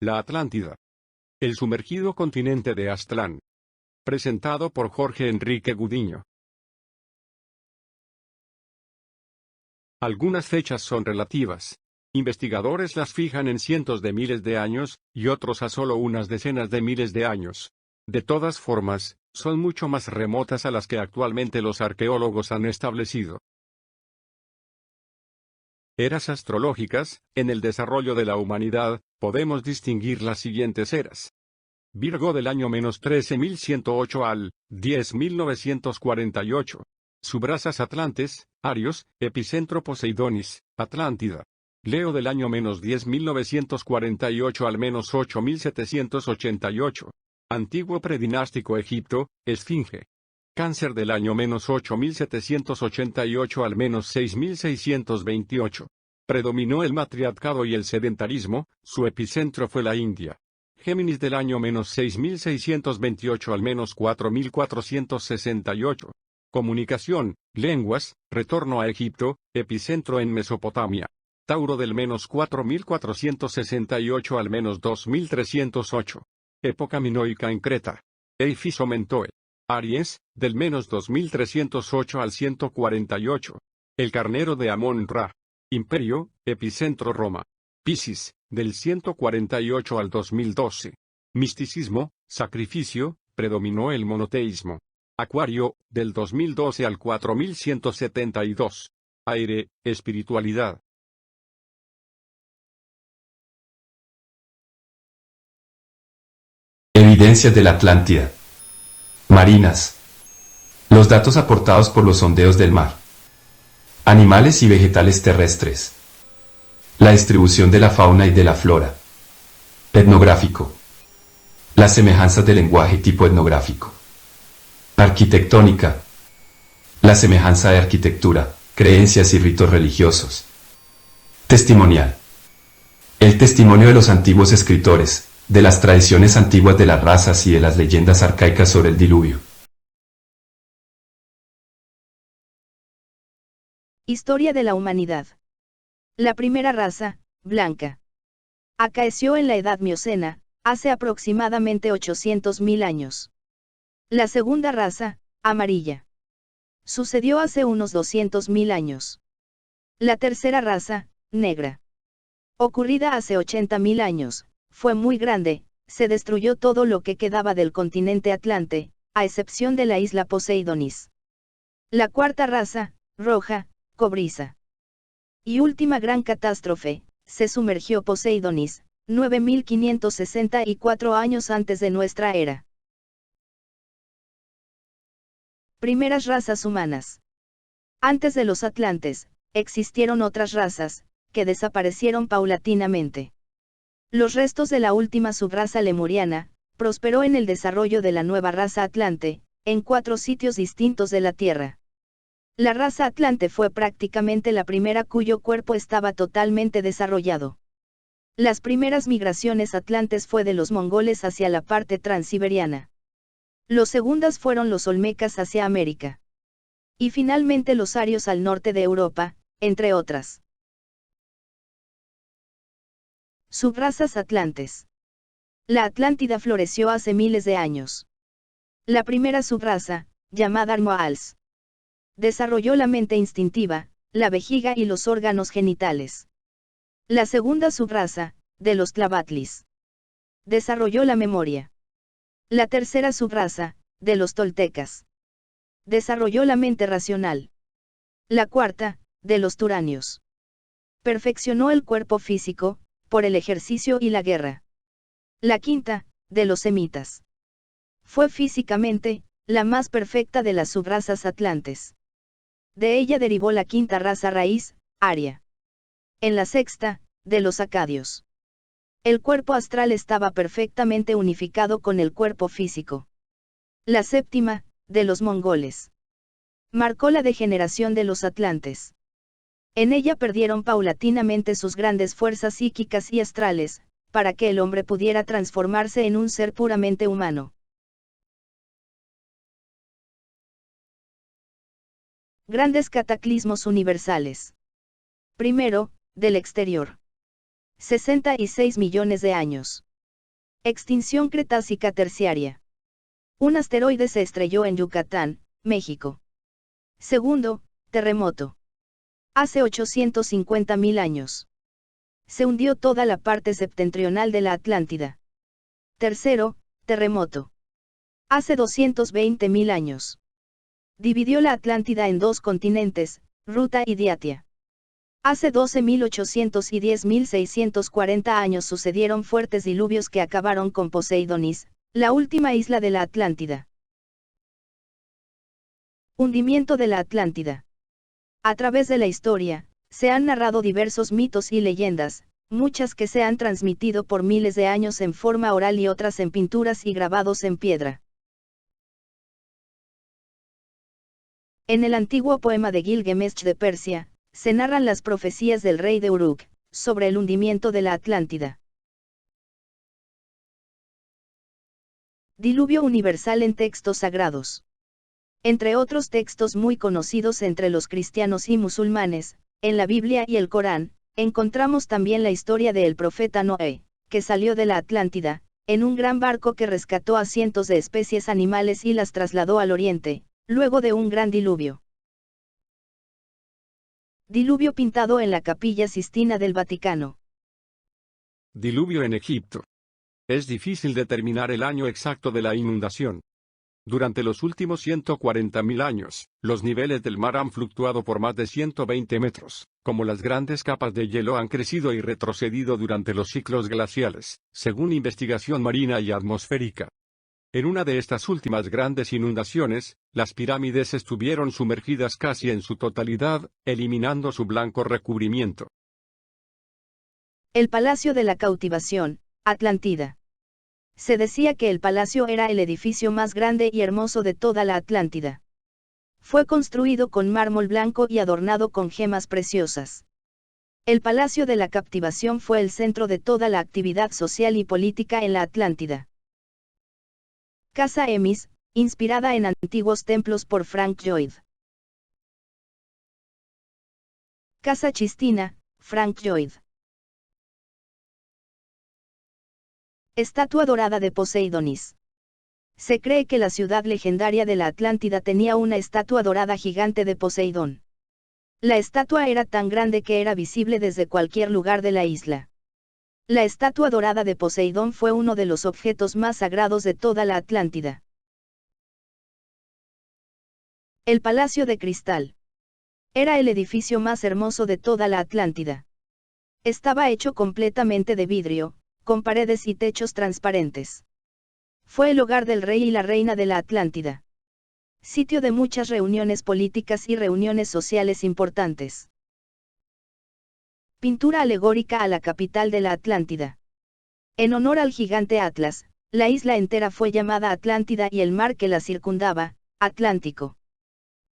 La Atlántida. El sumergido continente de Aztlán. Presentado por Jorge Enrique Gudiño. Algunas fechas son relativas. Investigadores las fijan en cientos de miles de años, y otros a solo unas decenas de miles de años. De todas formas, son mucho más remotas a las que actualmente los arqueólogos han establecido. Eras astrológicas. En el desarrollo de la humanidad, podemos distinguir las siguientes eras. Virgo del año -13.108 al 10.948. Subrazas Atlantes, Arios, epicentro Poseidonis, Atlántida. Leo del año -10.948 al -8.788. Antiguo predinástico Egipto, Esfinge. Cáncer del año -8.788 al -6.628. Predominó el matriarcado y el sedentarismo, su epicentro fue la India. Géminis del año -6.628 al -4.468. Comunicación, lenguas, retorno a Egipto, epicentro en Mesopotamia. Tauro del -4.468 al -2.308. Época minoica en Creta. Eifiso Mentoe. Aries, del -2.308 al 148. El carnero de Amón-Ra. Imperio, epicentro Roma. Piscis, del 148 al 2012. Misticismo, sacrificio, predominó el monoteísmo. Acuario, del 2012 al 4172. Aire, espiritualidad. Evidencias de la Atlántida. Marinas. Los datos aportados por los sondeos del mar. Animales y vegetales terrestres. La distribución de la fauna y de la flora. Etnográfico. Las semejanzas del lenguaje tipo etnográfico. Arquitectónica. La semejanza de arquitectura, creencias y ritos religiosos. Testimonial. El testimonio de los antiguos escritores, de las tradiciones antiguas de las razas y de las leyendas arcaicas sobre el diluvio. Historia de la humanidad. La primera raza, blanca, acaeció en la Edad Miocena, hace aproximadamente 800.000 años. La segunda raza, amarilla, sucedió hace unos 200.000 años. La tercera raza, negra, ocurrida hace 80.000 años, fue muy grande, se destruyó todo lo que quedaba del continente Atlante, a excepción de la isla Poseidonis. La cuarta raza, roja, cobriza. Y última gran catástrofe, se sumergió Poseidonis, 9.564 años antes de nuestra era. Primeras razas humanas. Antes de los atlantes, existieron otras razas, que desaparecieron paulatinamente. Los restos de la última subraza lemuriana, prosperó en el desarrollo de la nueva raza Atlante, en 4 sitios distintos de la Tierra. La raza Atlante fue prácticamente la primera cuyo cuerpo estaba totalmente desarrollado. Las primeras migraciones atlantes fue de los mongoles hacia la parte transiberiana. Los segundas fueron los olmecas hacia América. Y finalmente los arios al norte de Europa, entre otras. Subrazas atlantes. La Atlántida floreció hace miles de años. La primera subraza, llamada Armoals, desarrolló la mente instintiva, la vejiga y los órganos genitales. La segunda subraza, de los Tlavatlis, desarrolló la memoria. La tercera subraza, de los toltecas, desarrolló la mente racional. La cuarta, de los turanios, perfeccionó el cuerpo físico, por el ejercicio y la guerra. La quinta, de los semitas, fue físicamente, la más perfecta de las subrazas atlantes. De ella derivó la quinta raza raíz, aria. En la sexta, de los acadios, el cuerpo astral estaba perfectamente unificado con el cuerpo físico. La séptima, de los mongoles, marcó la degeneración de los atlantes. En ella perdieron paulatinamente sus grandes fuerzas psíquicas y astrales, para que el hombre pudiera transformarse en un ser puramente humano. Grandes cataclismos universales. Primero, del exterior. 66 millones de años. Extinción Cretácica Terciaria. Un asteroide se estrelló en Yucatán, México. Segundo, terremoto. Hace 850.000 años. Se hundió toda la parte septentrional de la Atlántida. Tercero, terremoto. Hace 220.000 años. Dividió la Atlántida en dos continentes, Ruta y Diatia. Hace 12.800 y 10.640 años sucedieron fuertes diluvios que acabaron con Poseidonis, la última isla de la Atlántida. Hundimiento de la Atlántida. A través de la historia, se han narrado diversos mitos y leyendas, muchas que se han transmitido por miles de años en forma oral y otras en pinturas y grabados en piedra. En el antiguo poema de Gilgamesh de Persia, se narran las profecías del rey de Uruk, sobre el hundimiento de la Atlántida. Diluvio universal en textos sagrados. Entre otros textos muy conocidos entre los cristianos y musulmanes, en la Biblia y el Corán, encontramos también la historia del profeta Noé, que salió de la Atlántida, en un gran barco que rescató a cientos de especies animales y las trasladó al oriente, luego de un gran diluvio. Diluvio pintado en la Capilla Sistina del Vaticano. Diluvio en Egipto. Es difícil determinar el año exacto de la inundación. Durante los últimos 140.000 años, los niveles del mar han fluctuado por más de 120 metros, como las grandes capas de hielo han crecido y retrocedido durante los ciclos glaciales, según investigación marina y atmosférica. En una de estas últimas grandes inundaciones, las pirámides estuvieron sumergidas casi en su totalidad, eliminando su blanco recubrimiento. El Palacio de la Cautivación, Atlántida. Se decía que el palacio era el edificio más grande y hermoso de toda la Atlántida. Fue construido con mármol blanco y adornado con gemas preciosas. El Palacio de la Captivación fue el centro de toda la actividad social y política en la Atlántida. Casa Emis, inspirada en antiguos templos por Frank Lloyd. Casa Chistina, Frank Lloyd. Estatua dorada de Poseidonis. Se cree que la ciudad legendaria de la Atlántida tenía una estatua dorada gigante de Poseidón. La estatua era tan grande que era visible desde cualquier lugar de la isla. La estatua dorada de Poseidón fue uno de los objetos más sagrados de toda la Atlántida. El Palacio de Cristal. Era el edificio más hermoso de toda la Atlántida. Estaba hecho completamente de vidrio, con paredes y techos transparentes. Fue el hogar del rey y la reina de la Atlántida. Sitio de muchas reuniones políticas y reuniones sociales importantes. Pintura alegórica a la capital de la Atlántida. En honor al gigante Atlas, la isla entera fue llamada Atlántida y el mar que la circundaba, Atlántico.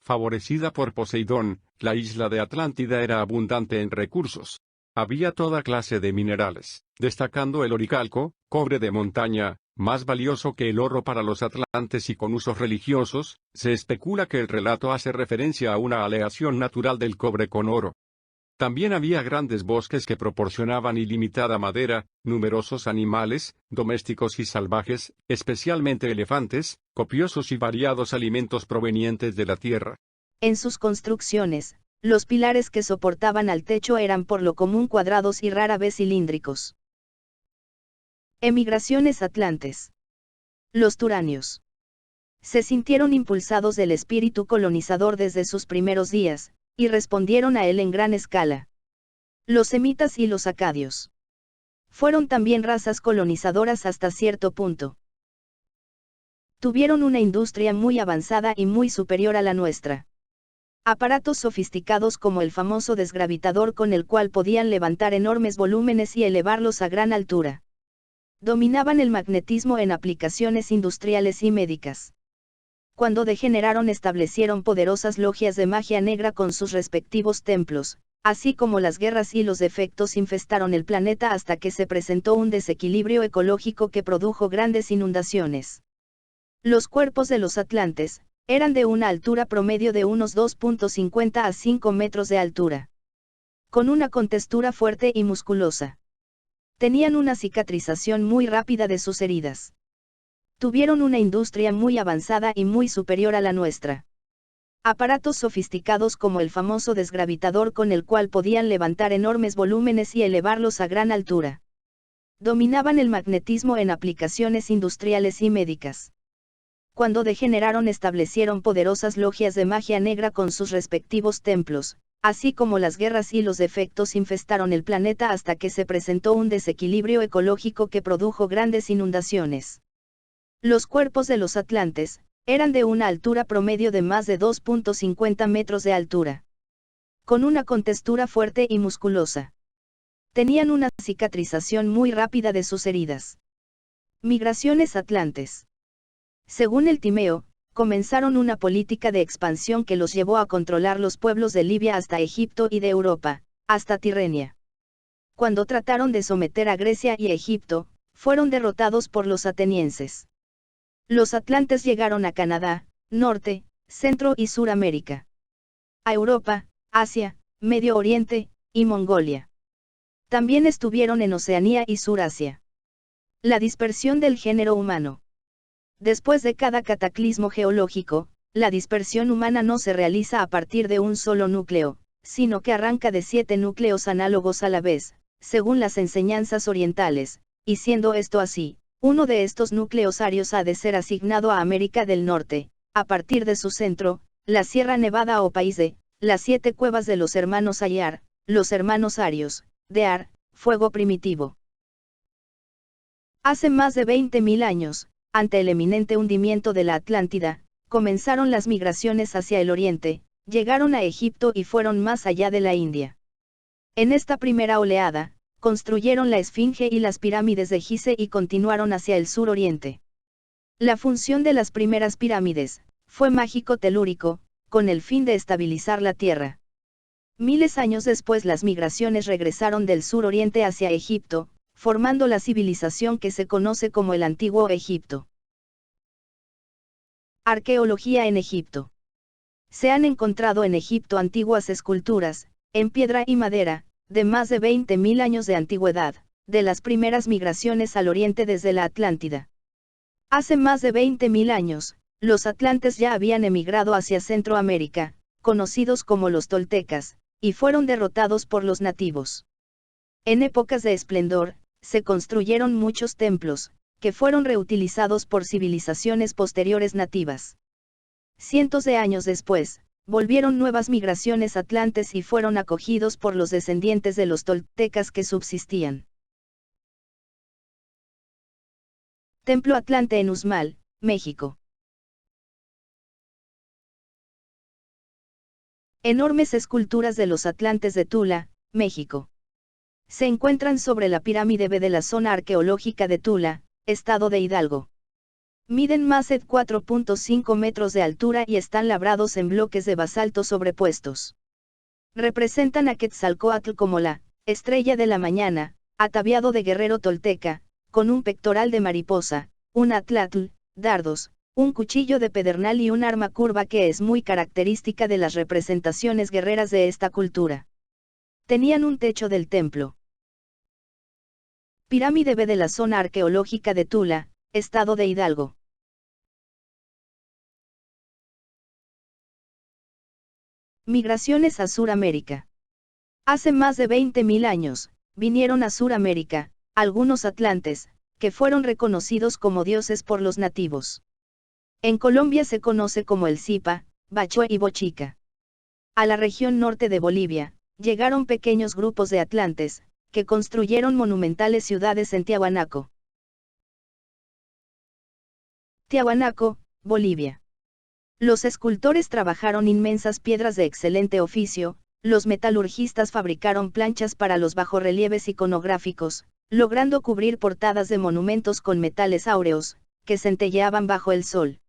Favorecida por Poseidón, la isla de Atlántida era abundante en recursos. Había toda clase de minerales, destacando el oricalco, cobre de montaña, más valioso que el oro para los atlantes y con usos religiosos. Se especula que el relato hace referencia a una aleación natural del cobre con oro. También había grandes bosques que proporcionaban ilimitada madera, numerosos animales, domésticos y salvajes, especialmente elefantes, copiosos y variados alimentos provenientes de la tierra. En sus construcciones, los pilares que soportaban al techo eran por lo común cuadrados y rara vez cilíndricos. Emigraciones atlantes. Los turanios. Se sintieron impulsados del espíritu colonizador desde sus primeros días, y respondieron a él en gran escala. Los semitas y los acadios. Fueron también razas colonizadoras hasta cierto punto. Tuvieron una industria muy avanzada y muy superior a la nuestra. Aparatos sofisticados como el famoso desgravitador con el cual podían levantar enormes volúmenes y elevarlos a gran altura. Dominaban el magnetismo en aplicaciones industriales y médicas. Cuando degeneraron establecieron poderosas logias de magia negra con sus respectivos templos, así como las guerras y los defectos infestaron el planeta hasta que se presentó un desequilibrio ecológico que produjo grandes inundaciones. Los cuerpos de los atlantes eran de una altura promedio de unos 2.50 a 5 metros de altura. Con una contextura fuerte y musculosa. Tenían una cicatrización muy rápida de sus heridas. Tuvieron una industria muy avanzada y muy superior a la nuestra. Aparatos sofisticados como el famoso desgravitador con el cual podían levantar enormes volúmenes y elevarlos a gran altura. Dominaban el magnetismo en aplicaciones industriales y médicas. Cuando degeneraron establecieron poderosas logias de magia negra con sus respectivos templos, así como las guerras y los defectos infestaron el planeta hasta que se presentó un desequilibrio ecológico que produjo grandes inundaciones. Los cuerpos de los atlantes eran de una altura promedio de más de 2.50 metros de altura. Con una contextura fuerte y musculosa. Tenían una cicatrización muy rápida de sus heridas. Migraciones atlantes. Según el Timeo, comenzaron una política de expansión que los llevó a controlar los pueblos de Libia hasta Egipto y de Europa, hasta Tirrenia. Cuando trataron de someter a Grecia y Egipto, fueron derrotados por los atenienses. Los atlantes llegaron a Canadá, Norte, Centro y Suramérica. A Europa, Asia, Medio Oriente, y Mongolia. También estuvieron en Oceanía y Surasia. La dispersión del género humano. Después de cada cataclismo geológico, la dispersión humana no se realiza a partir de un solo núcleo, sino que arranca de 7 núcleos análogos a la vez, según las enseñanzas orientales, y siendo esto así, uno de estos núcleos arios ha de ser asignado a América del Norte, a partir de su centro, la Sierra Nevada o país de, las 7 cuevas de los hermanos Ayar, los hermanos arios, de Ar, fuego primitivo. Hace más de 20.000 años, ante el eminente hundimiento de la Atlántida, comenzaron las migraciones hacia el oriente, llegaron a Egipto y fueron más allá de la India. En esta primera oleada, construyeron la Esfinge y las pirámides de Gizeh y continuaron hacia el sur-oriente. La función de las primeras pirámides fue mágico-telúrico, con el fin de estabilizar la tierra. Miles años después las migraciones regresaron del sur-oriente hacia Egipto, formando la civilización que se conoce como el Antiguo Egipto. Arqueología en Egipto. Se han encontrado en Egipto antiguas esculturas, en piedra y madera, de más de 20.000 años de antigüedad, de las primeras migraciones al oriente desde la Atlántida. Hace más de 20.000 años, los atlantes ya habían emigrado hacia Centroamérica, conocidos como los toltecas, y fueron derrotados por los nativos. En épocas de esplendor, se construyeron muchos templos, que fueron reutilizados por civilizaciones posteriores nativas. Cientos de años después, volvieron nuevas migraciones atlantes y fueron acogidos por los descendientes de los toltecas que subsistían. Templo Atlante en Uxmal, México. Enormes esculturas de los atlantes de Tula, México. Se encuentran sobre la pirámide B de la zona arqueológica de Tula, estado de Hidalgo. Miden más de 4.5 metros de altura y están labrados en bloques de basalto sobrepuestos. Representan a Quetzalcóatl como la estrella de la mañana, ataviado de guerrero tolteca, con un pectoral de mariposa, un atlatl, dardos, un cuchillo de pedernal y un arma curva que es muy característica de las representaciones guerreras de esta cultura. Tenían un techo del templo. Pirámide B de la zona arqueológica de Tula, estado de Hidalgo. Migraciones a Suramérica. Hace más de 20.000 años, vinieron a Suramérica, algunos atlantes, que fueron reconocidos como dioses por los nativos. En Colombia se conoce como el Zipa, Bachue y Bochica. A la región norte de Bolivia, llegaron pequeños grupos de atlantes, que construyeron monumentales ciudades en Tiahuanaco. Tiahuanaco, Bolivia. Los escultores trabajaron inmensas piedras de excelente oficio, los metalurgistas fabricaron planchas para los bajorrelieves iconográficos, logrando cubrir portadas de monumentos con metales áureos, que centelleaban bajo el sol.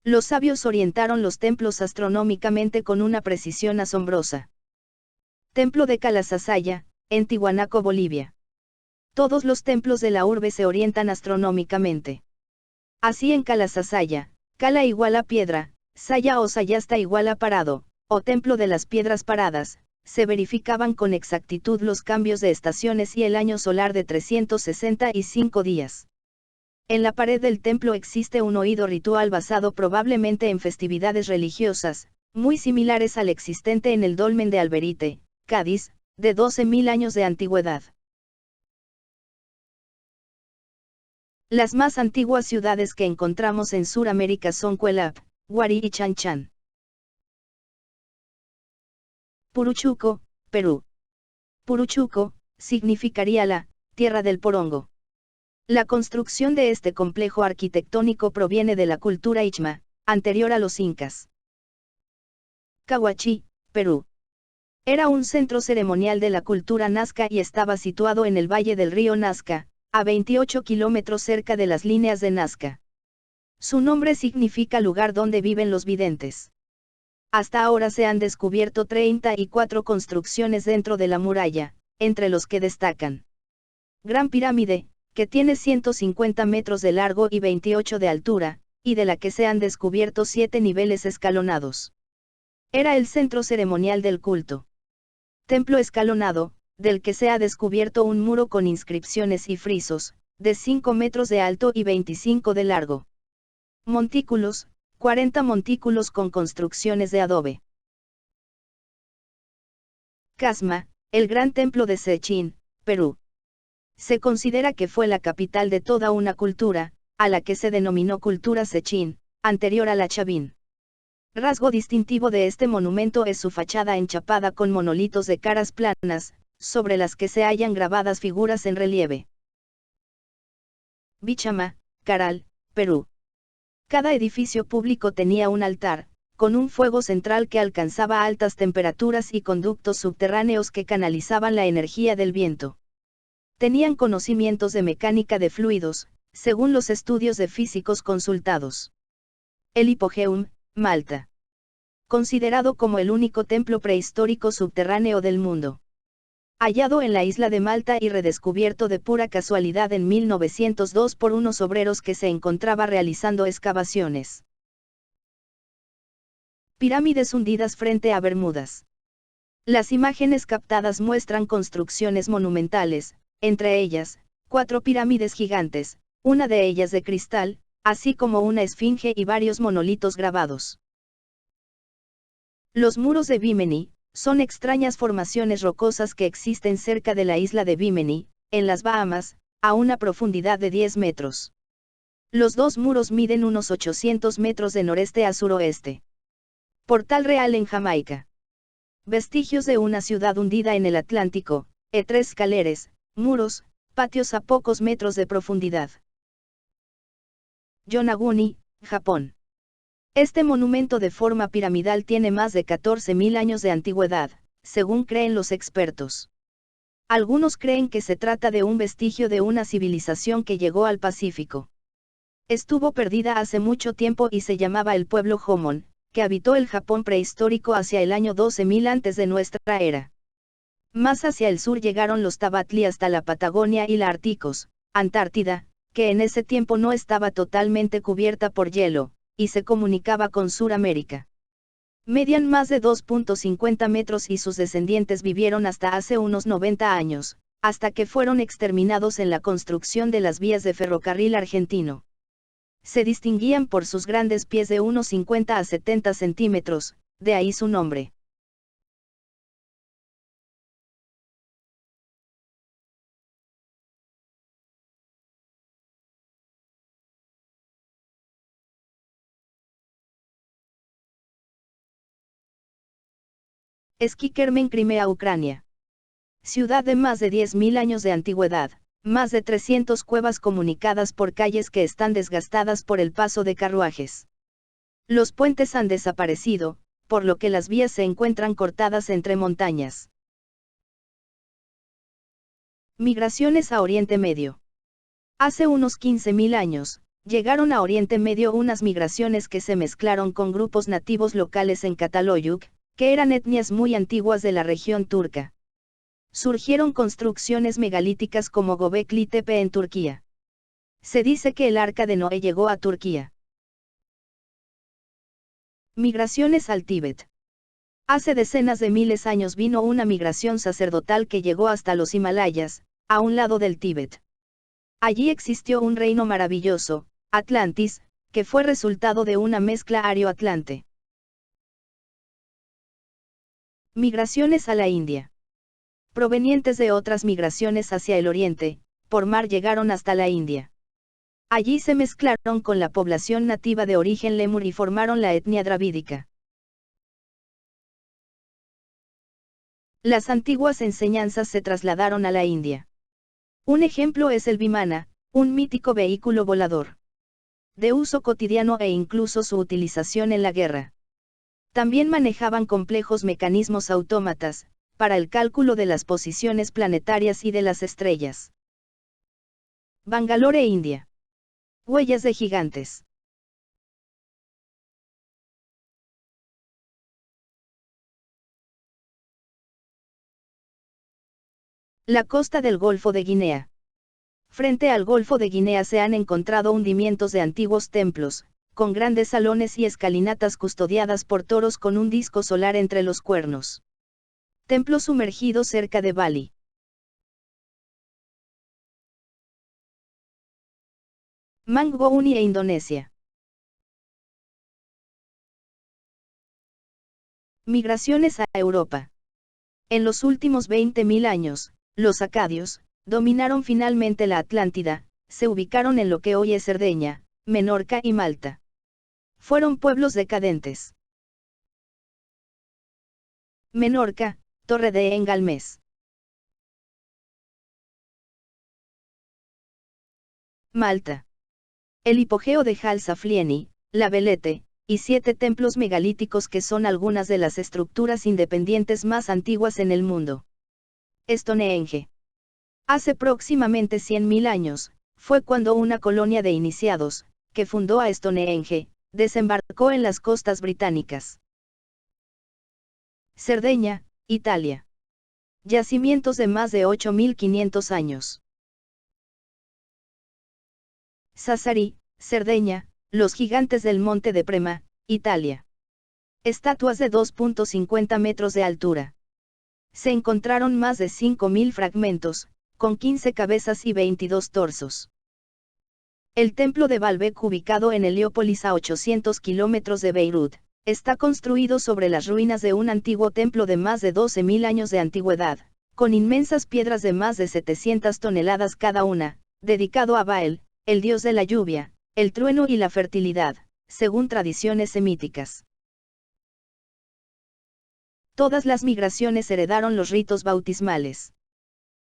Los sabios orientaron los templos astronómicamente con una precisión asombrosa. Templo de Calasasaya, en Tiahuanaco, Bolivia. Todos los templos de la urbe se orientan astronómicamente. Así en Calasasaya, Cala igual a piedra, Saya o Sayasta igual a parado, o templo de las piedras paradas, se verificaban con exactitud los cambios de estaciones y el año solar de 365 días. En la pared del templo existe un oído ritual basado probablemente en festividades religiosas, muy similares al existente en el dolmen de Alberite, Cádiz, de 12.000 años de antigüedad. Las más antiguas ciudades que encontramos en Suramérica son Cuelap, Huari y Chanchan. Puruchuco, Perú. Puruchuco, significaría la tierra del porongo. La construcción de este complejo arquitectónico proviene de la cultura Ichma, anterior a los incas. Cahuachi, Perú. Era un centro ceremonial de la cultura nazca y estaba situado en el valle del río Nazca, a 28 kilómetros cerca de las líneas de Nazca. Su nombre significa lugar donde viven los videntes. Hasta ahora se han descubierto 34 construcciones dentro de la muralla, entre los que destacan Gran Pirámide, que tiene 150 metros de largo y 28 de altura, y de la que se han descubierto 7 niveles escalonados. Era el centro ceremonial del culto. Templo escalonado, del que se ha descubierto un muro con inscripciones y frisos, de 5 metros de alto y 25 de largo. Montículos, 40 montículos con construcciones de adobe. Casma, el gran templo de Sechín, Perú. Se considera que fue la capital de toda una cultura, a la que se denominó cultura Sechín, anterior a la Chavín. Rasgo distintivo de este monumento es su fachada enchapada con monolitos de caras planas, sobre las que se hallan grabadas figuras en relieve. Bichama, Caral, Perú. Cada edificio público tenía un altar, con un fuego central que alcanzaba altas temperaturas y conductos subterráneos que canalizaban la energía del viento. Tenían conocimientos de mecánica de fluidos, según los estudios de físicos consultados. El Hipogeum, Malta. Considerado como el único templo prehistórico subterráneo del mundo. Hallado en la isla de Malta y redescubierto de pura casualidad en 1902 por unos obreros que se encontraba realizando excavaciones. Pirámides hundidas frente a Bermudas. Las imágenes captadas muestran construcciones monumentales, entre ellas, 4 pirámides gigantes, una de ellas de cristal, así como una esfinge y varios monolitos grabados. Los muros de Bimini son extrañas formaciones rocosas que existen cerca de la isla de Bimini, en las Bahamas, a una profundidad de 10 metros. Los dos muros miden unos 800 metros de noreste a suroeste. Portal Real en Jamaica. Vestigios de una ciudad hundida en el Atlántico, E3 escaleras, muros, patios a pocos metros de profundidad. Yonaguni, Japón. Este monumento de forma piramidal tiene más de 14.000 años de antigüedad, según creen los expertos. Algunos creen que se trata de un vestigio de una civilización que llegó al Pacífico. Estuvo perdida hace mucho tiempo y se llamaba el pueblo Jomon, que habitó el Japón prehistórico hacia el año 12.000 antes de nuestra era. Más hacia el sur llegaron los Tabatli hasta la Patagonia y la Árticos, Antártida, que en ese tiempo no estaba totalmente cubierta por hielo, y se comunicaba con Suramérica. Medían más de 2.50 metros y sus descendientes vivieron hasta hace unos 90 años, hasta que fueron exterminados en la construcción de las vías de ferrocarril argentino. Se distinguían por sus grandes pies de unos 50 a 70 centímetros, de ahí su nombre. Skikermen, Crimea, Ucrania. Ciudad de más de 10.000 años de antigüedad, más de 300 cuevas comunicadas por calles que están desgastadas por el paso de carruajes. Los puentes han desaparecido, por lo que las vías se encuentran cortadas entre montañas. Migraciones a Oriente Medio. Hace unos 15.000 años, llegaron a Oriente Medio unas migraciones que se mezclaron con grupos nativos locales en Cataloyuk, que eran etnias muy antiguas de la región turca. Surgieron construcciones megalíticas como Göbekli Tepe en Turquía. Se dice que el Arca de Noé llegó a Turquía. Migraciones al Tíbet. Hace decenas de miles de años vino una migración sacerdotal que llegó hasta los Himalayas, a un lado del Tíbet. Allí existió un reino maravilloso, Atlantis, que fue resultado de una mezcla ario-atlante. Migraciones a la India. Provenientes de otras migraciones hacia el oriente, por mar llegaron hasta la India. Allí se mezclaron con la población nativa de origen lemur y formaron la etnia dravídica. Las antiguas enseñanzas se trasladaron a la India. Un ejemplo es el vimana, un mítico vehículo volador. De uso cotidiano e incluso su utilización en la guerra. También manejaban complejos mecanismos autómatas, para el cálculo de las posiciones planetarias y de las estrellas. Bangalore, India. Huellas de gigantes. La costa del Golfo de Guinea. Frente al Golfo de Guinea se han encontrado hundimientos de antiguos templos, con grandes salones y escalinatas custodiadas por toros con un disco solar entre los cuernos. Templo sumergido cerca de Bali. Mangouni e Indonesia. Migraciones a Europa. En los últimos 20.000 años, los acadios dominaron finalmente la Atlántida, se ubicaron en lo que hoy es Cerdeña, Menorca y Malta. Fueron pueblos decadentes. Menorca, Torre de Engalmés. Malta. El hipogeo de Halsaflieni, la Velete, y 7 templos megalíticos que son algunas de las estructuras independientes más antiguas en el mundo. Stonehenge. Hace próximamente 100.000 años, fue cuando una colonia de iniciados, que fundó a Stonehenge, desembarcó en las costas británicas. Cerdeña, Italia. Yacimientos de más de 8.500 años. Sassari, Cerdeña, los gigantes del Monte de Prema, Italia. Estatuas de 2.50 metros de altura. Se encontraron más de 5.000 fragmentos, con 15 cabezas y 22 torsos. El templo de Baalbek, ubicado en Heliópolis a 800 kilómetros de Beirut, está construido sobre las ruinas de un antiguo templo de más de 12.000 años de antigüedad, con inmensas piedras de más de 700 toneladas cada una, dedicado a Baal, el dios de la lluvia, el trueno y la fertilidad, según tradiciones semíticas. Todas las migraciones heredaron los ritos bautismales.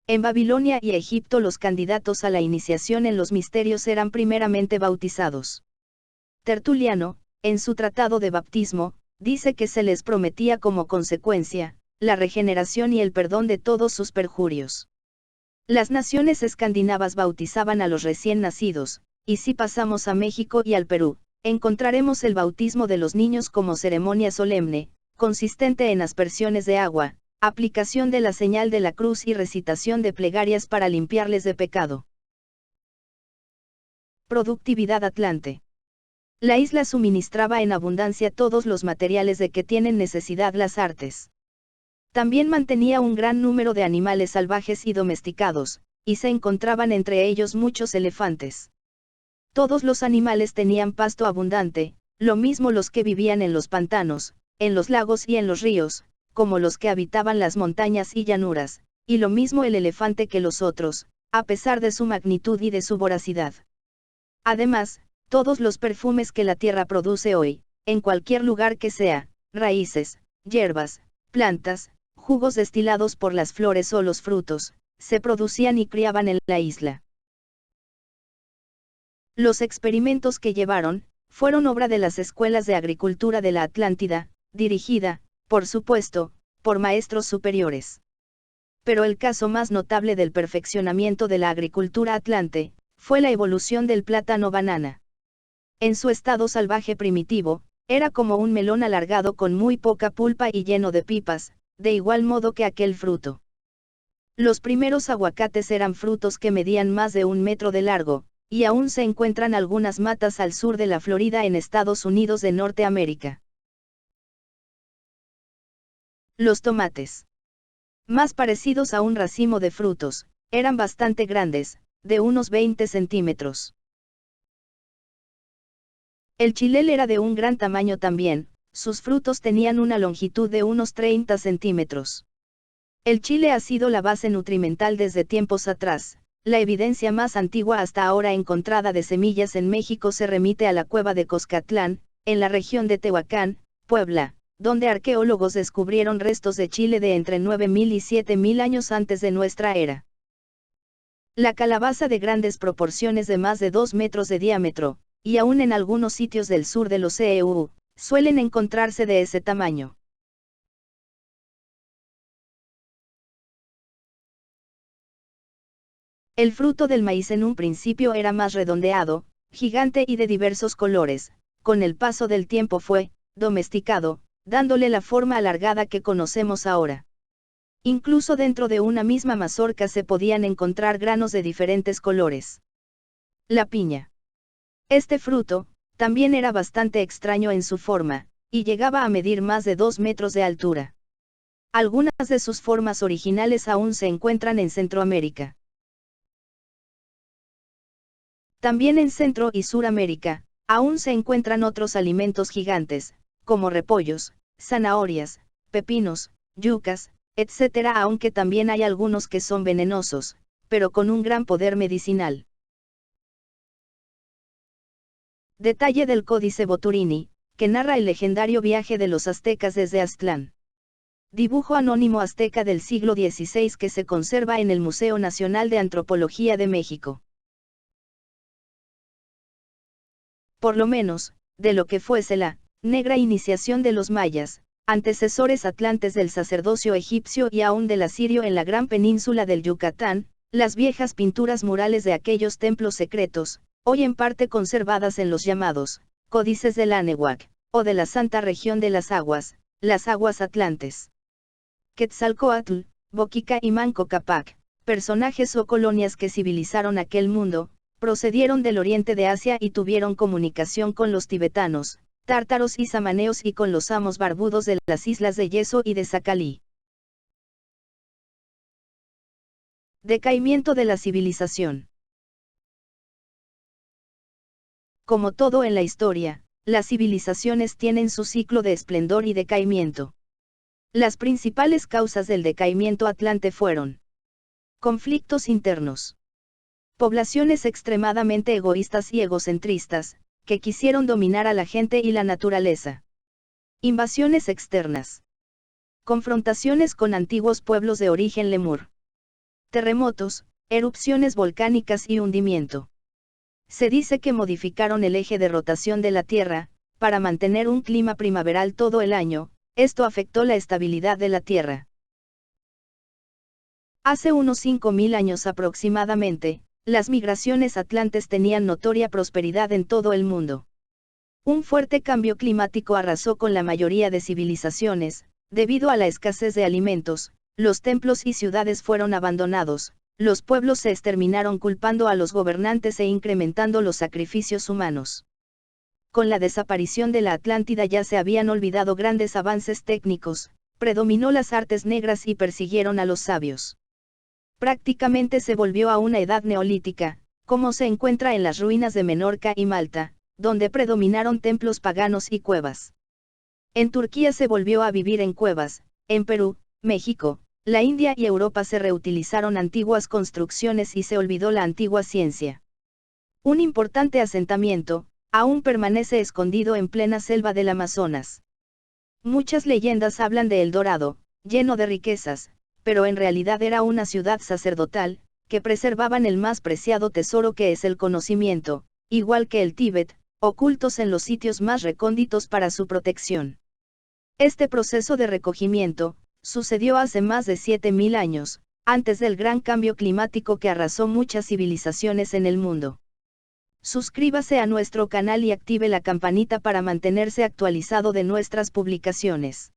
En Babilonia y Egipto los candidatos a la iniciación en los misterios eran primeramente bautizados. Tertuliano, en su tratado de bautismo, dice que se les prometía como consecuencia, la regeneración y el perdón de todos sus perjurios. Las naciones escandinavas bautizaban a los recién nacidos, y si pasamos a México y al Perú, encontraremos el bautismo de los niños como ceremonia solemne, consistente en aspersiones de agua, aplicación de la señal de la cruz y recitación de plegarias para limpiarles de pecado. Productividad Atlante. La isla suministraba en abundancia todos los materiales de que tienen necesidad las artes. También mantenía un gran número de animales salvajes y domesticados, y se encontraban entre ellos muchos elefantes. Todos los animales tenían pasto abundante, lo mismo los que vivían en los pantanos, en los lagos y en los ríos, como los que habitaban las montañas y llanuras, y lo mismo el elefante que los otros, a pesar de su magnitud y de su voracidad. Además, todos los perfumes que la tierra produce hoy, en cualquier lugar que sea, raíces, hierbas, plantas, jugos destilados por las flores o los frutos, se producían y criaban en la isla. Los experimentos que llevaron, fueron obra de las escuelas de agricultura de la Atlántida, dirigida, por supuesto, por maestros superiores. Pero el caso más notable del perfeccionamiento de la agricultura atlante, fue la evolución del plátano banana. En su estado salvaje primitivo, era como un melón alargado con muy poca pulpa y lleno de pipas, de igual modo que aquel fruto. Los primeros aguacates eran frutos que medían más de 1 metro de largo, y aún se encuentran algunas matas al sur de la Florida en Estados Unidos de Norteamérica. Los tomates, más parecidos a un racimo de frutos, eran bastante grandes, de unos 20 centímetros. El chilel era de un gran tamaño también, sus frutos tenían una longitud de unos 30 centímetros. El chile ha sido la base nutrimental desde tiempos atrás. La evidencia más antigua hasta ahora encontrada de semillas en México se remite a la cueva de Coscatlán, en la región de Tehuacán, Puebla, donde arqueólogos descubrieron restos de chile de entre 9000 y 7000 años antes de nuestra era. La calabaza de grandes proporciones de más de 2 metros de diámetro, y aún en algunos sitios del sur de los EU, suelen encontrarse de ese tamaño. El fruto del maíz en un principio era más redondeado, gigante y de diversos colores, con el paso del tiempo fue domesticado, dándole la forma alargada que conocemos ahora. Incluso dentro de una misma mazorca se podían encontrar granos de diferentes colores. La piña. Este fruto, también era bastante extraño en su forma, y llegaba a medir más de 2 metros de altura. Algunas de sus formas originales aún se encuentran en Centroamérica. También en Centro y Suramérica, aún se encuentran otros alimentos gigantes, como repollos, zanahorias, pepinos, yucas, etc., aunque también hay algunos que son venenosos, pero con un gran poder medicinal. Detalle del Códice Boturini, que narra el legendario viaje de los aztecas desde Aztlán. Dibujo anónimo azteca del siglo XVI que se conserva en el Museo Nacional de Antropología de México. Por lo menos, de lo que fuese la negra iniciación de los mayas, antecesores atlantes del sacerdocio egipcio y aún del asirio en la gran península del Yucatán, las viejas pinturas murales de aquellos templos secretos, hoy en parte conservadas en los llamados Códices del Anáhuac, o de la Santa Región de las Aguas Atlantes. Quetzalcóatl, Boquica y Manco Cápac, personajes o colonias que civilizaron aquel mundo, procedieron del oriente de Asia y tuvieron comunicación con los tibetanos, tártaros y samaneos y con los amos barbudos de las islas de Yeso y de Sakhalin. Decaimiento de la civilización. Como todo en la historia, las civilizaciones tienen su ciclo de esplendor y decaimiento. Las principales causas del decaimiento atlante fueron: conflictos internos, poblaciones extremadamente egoístas y egocentristas, que quisieron dominar a la gente y la naturaleza, invasiones externas, confrontaciones con antiguos pueblos de origen lemur, terremotos, erupciones volcánicas y hundimiento. Se dice que modificaron el eje de rotación de la Tierra, para mantener un clima primaveral todo el año. Esto afectó la estabilidad de la Tierra. Hace unos 5000 años aproximadamente, las migraciones atlantes tenían notoria prosperidad en todo el mundo. Un fuerte cambio climático arrasó con la mayoría de civilizaciones. Debido a la escasez de alimentos, los templos y ciudades fueron abandonados, los pueblos se exterminaron culpando a los gobernantes e incrementando los sacrificios humanos. Con la desaparición de la Atlántida ya se habían olvidado grandes avances técnicos, predominó las artes negras y persiguieron a los sabios. Prácticamente se volvió a una edad neolítica, como se encuentra en las ruinas de Menorca y Malta, donde predominaron templos paganos y cuevas. En Turquía se volvió a vivir en cuevas, en Perú, México, la India y Europa se reutilizaron antiguas construcciones y se olvidó la antigua ciencia. Un importante asentamiento aún permanece escondido en plena selva del Amazonas. Muchas leyendas hablan de El Dorado, lleno de riquezas, pero en realidad era una ciudad sacerdotal, que preservaban el más preciado tesoro que es el conocimiento, igual que el Tíbet, ocultos en los sitios más recónditos para su protección. Este proceso de recogimiento sucedió hace más de 7000 años, antes del gran cambio climático que arrasó muchas civilizaciones en el mundo. Suscríbase a nuestro canal y active la campanita para mantenerse actualizado de nuestras publicaciones.